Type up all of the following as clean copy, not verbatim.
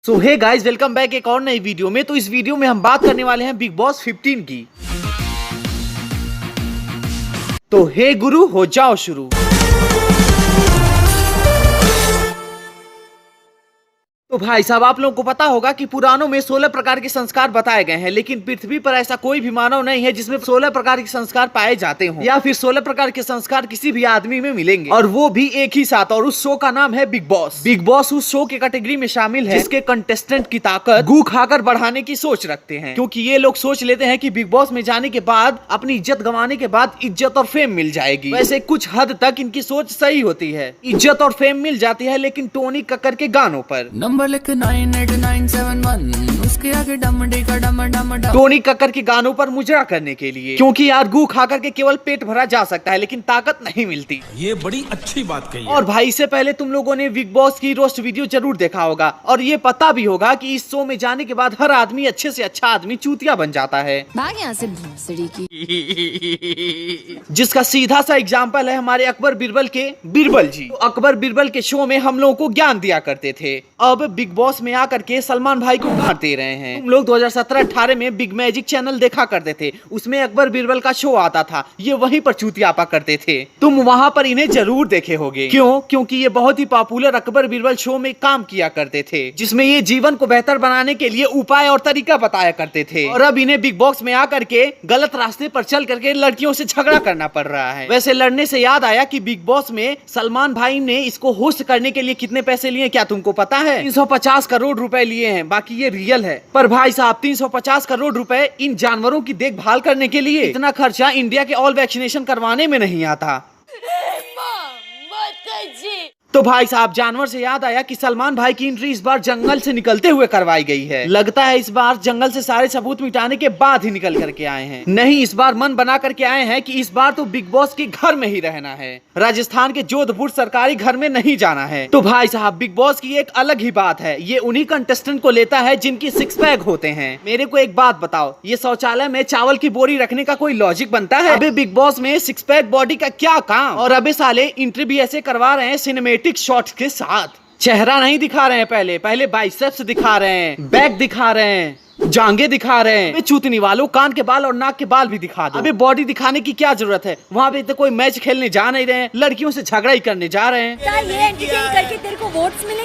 सो hey guys, welcome back एक और नई वीडियो में। तो इस वीडियो में हम बात करने वाले हैं बिग बॉस 15 की। तो हे गुरु, हो जाओ शुरू। तो भाई साहब, आप लोगों को पता होगा कि पुराणों में 16 प्रकार के संस्कार बताए गए हैं, लेकिन पृथ्वी पर ऐसा कोई भी मानव नहीं है जिसमें 16 प्रकार के संस्कार पाए जाते हों, या फिर 16 प्रकार के संस्कार किसी भी आदमी में मिलेंगे, और वो भी एक ही साथ। और उस शो का नाम है बिग बॉस। बिग बॉस उस शो के कैटेगरी में शामिल है जिसके कंटेस्टेंट की ताकत गू खाकर बढ़ाने की सोच रखते हैं, क्योंकि ये लोग सोच लेते हैं कि बिग बॉस में जाने के बाद अपनी इज्जत गंवाने के बाद इज्जत और फेम मिल जाएगी। वैसे कुछ हद तक इनकी सोच सही होती है, इज्जत और फेम मिल जाती है, लेकिन टोनी कक्कर के गानों पर नंबर लिख 98971 उसके आगे डम डम डम डम। टोनी कक्कर के गानों पर मुजरा करने के लिए, क्योंकि यार गू खाकर के केवल पेट भरा जा सकता है लेकिन ताकत नहीं मिलती। ये बड़ी अच्छी बात कही है। और भाई, इससे पहले तुम लोगों ने बिग बॉस की रोस्ट वीडियो जरूर देखा होगा, और ये पता भी होगा कि इस शो में जाने के बाद हर आदमी अच्छे से अच्छा आदमी चूतिया बन जाता है। भाग यहाँ से भोसड़ी की। जिसका सीधा सा एग्जाम्पल है हमारे अकबर बिरबल के बिरबल जी। तो अकबर बिरबल के शो में हम लोगों को ज्ञान दिया करते थे, अब बिग बॉस में आकर के सलमान भाई को घाट दे रहे हैं। तुम लोग 2017-18 में बिग मैजिक चैनल देखा करते थे, उसमें अकबर बिरबल का शो आता था, ये वहीं पर चूतियापा करते थे। तुम वहां पर इन्हें जरूर देखे होगे। क्यों? क्योंकि ये बहुत ही पॉपुलर अकबर बिरबल शो में काम किया करते थे, जिसमें ये जीवन को बेहतर बनाने के लिए उपाय और तरीका बताया करते थे। और अब इन्हें बिग बॉस में आकर के गलत रास्ते पर चल करके लड़कियों से झगड़ा करना पड़ रहा है। वैसे लड़ने से याद आया कि बिग बॉस में सलमान भाई ने इसको होस्ट करने के लिए कितने पैसे लिए, क्या तुमको पता है? 350 करोड़ रुपए लिए हैं, बाकी ये रियल है। पर भाई साहब, 350 करोड़ रुपए इन जानवरों की देखभाल करने के लिए, इतना खर्चा इंडिया के ऑल वैक्सीनेशन करवाने में नहीं आता। तो भाई साहब, जानवर से याद आया कि सलमान भाई की एंट्री इस बार जंगल से निकलते हुए करवाई गई है। लगता है इस बार जंगल से सारे सबूत मिटाने के बाद ही निकल करके आए हैं। नहीं, इस बार मन बना करके आए हैं कि इस बार तो बिग बॉस के घर में ही रहना है, राजस्थान के जोधपुर सरकारी घर में नहीं जाना है। तो भाई साहब, बिग बॉस की एक अलग ही बात है, ये उन्हीं कंटेस्टेंट को लेता है जिनकी 6 पैक होते हैं। मेरे को एक बात बताओ, ये शौचालय में चावल की बोरी रखने का कोई लॉजिक बनता है? अबे बिग बॉस में 6 पैक बॉडी का क्या काम? और अबे साले इंटरव्यू भी ऐसे करवा रहे हैं सिनेमेटिक शॉट्स के साथ, चेहरा नहीं दिखा रहे हैं, पहले बाइसेप्स दिखा रहे हैं, बैक दिखा रहे हैं, जांगे दिखा रहे हैं। चूतनी वालों, कान के बाल और नाक के बाल भी दिखा दो। अबे बॉडी दिखाने की क्या जरूरत है? वहाँ पे तो कोई मैच खेलने जा नहीं रहे हैं, लड़कियों से झगड़ा ही करने जा रहे हैं। ये एंटरटेन करके तेरे को वोट्स मिलेंगे।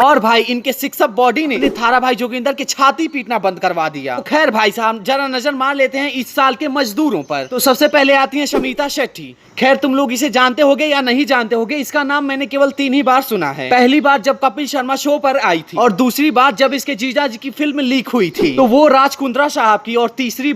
और भाई, इनके सिक्स अप बॉडी ने थारा भाई जोगिंदर के छाती पीटना बंद करवा दिया। तो खैर भाई साहब, जरा नजर मार लेते हैं इस साल के मजदूरों पर। तो सबसे पहले आती है शमिता शेट्टी। खैर, तुम लोग इसे जानते होगे या नहीं जानते होगे, इसका नाम मैंने केवल 3 ही बार सुना है। पहली बार जब कपिल शर्मा शो पर आई थी, और दूसरी बार जब इसके जीजा जी की फिल्म लीक हुई थी तो वो राज कुंद्रा साहब की, और तीसरी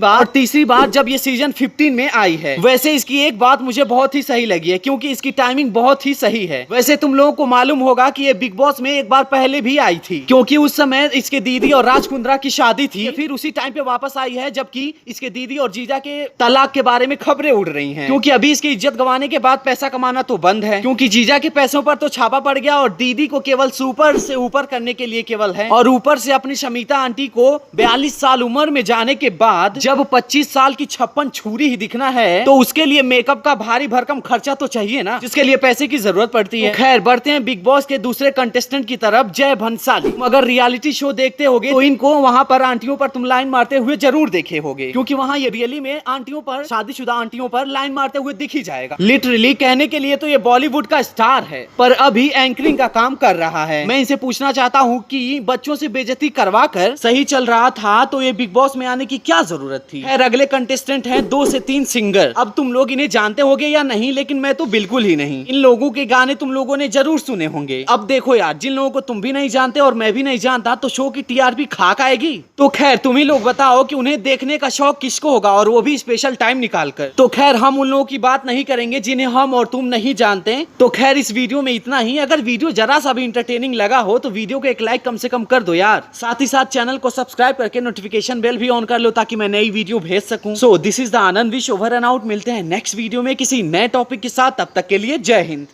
बार जब ये सीजन 15 में आई है। वैसे इसकी एक बात मुझे बहुत ही सही लगी है, क्योंकि इसकी टाइमिंग बहुत ही सही है। वैसे तुम लोगों को मालूम होगा कि ये बिग बॉस में एक बार पहले भी आई थी, क्योंकि उस समय इसके दीदी और राज कुंद्रा की शादी थी। फिर उसी टाइम पे वापस आई है, जबकि इसके दीदी और जीजा के तलाक के बारे में खबरें उड़ रही हैं, क्योंकि अभी इसकी इज्जत गंवाने के बाद पैसा कमाना तो बंद है, क्योंकि जीजा के पैसों पर तो छापा पड़ गया, और दीदी को केवल सुपर से ऊपर करने के लिए केवल है। और ऊपर से अपनी शमिता आंटी को 42 साल उम्र में जाने के बाद जब 25 साल की 56 छुरी ही दिखना है, तो उसके लिए मेकअप का भारी भरकम खर्चा तो चाहिए ना, जिसके लिए पैसे की जरूरत पड़ती है। तो खैर, बढ़ते हैं बिग बॉस के दूसरे कंटेस्टेंट की तरफ, जय भंसाली। अगर रियलिटी शो देखते होगे तो इनको वहाँ पर आंटियों पर तुम लाइन मारते हुए जरूर देखे होगे, क्योंकि वहाँ ये रियली में आंटियों पर, शादीशुदा आंटियों पर लाइन मारते हुए दिख ही जाएगा। लिटरली कहने के लिए तो ये बॉलीवुड का स्टार है, पर अभी एंकरिंग का काम कर रहा है। मैं इनसे पूछना चाहता हूँ कि बच्चों से बेइज्जती करवा कर सही चल रहा था तो ये बिग बॉस में आने की क्या जरूरत थी? खैर, अगले कंटेस्टेंट हैं 2 से 3 सिंगर। अब तुम लोग इन्हें जानते होगे या नहीं, लेकिन मैं तो बिल्कुल ही नहीं। इन लोगों के गाने तुम लोगों ने जरूर सुने होंगे। अब देखो यार, जिन लोगों को तुम भी नहीं जानते और मैं भी नहीं जानता, तो शो की टीआरपी खाक आएगी। तो खैर, तुम ही लोग बताओ कि उन्हें देखने का शौक किसको होगा, और वो भी स्पेशल टाइम निकाल कर। तो खैर, हम उन लोगों की बात नहीं करेंगे जिन्हें हम और तुम नहीं जानते। तो खैर, इस वीडियो में इतना ही। अगर वीडियो जरा सा भी इंटरटेनिंग लगा हो तो वीडियो को एक लाइक कम से कम कर दो यार। साथ ही साथ चैनल को सब्सक्राइब करके नोटिफिकेशन बेल भी ऑन कर लो, ताकि मैं नई वीडियो भेज सकूं। So this is the Anand, wish over and out. मिलते हैं नेक्स्ट वीडियो में किसी नए टॉपिक के साथ, तब तक के लिए जय हिंद।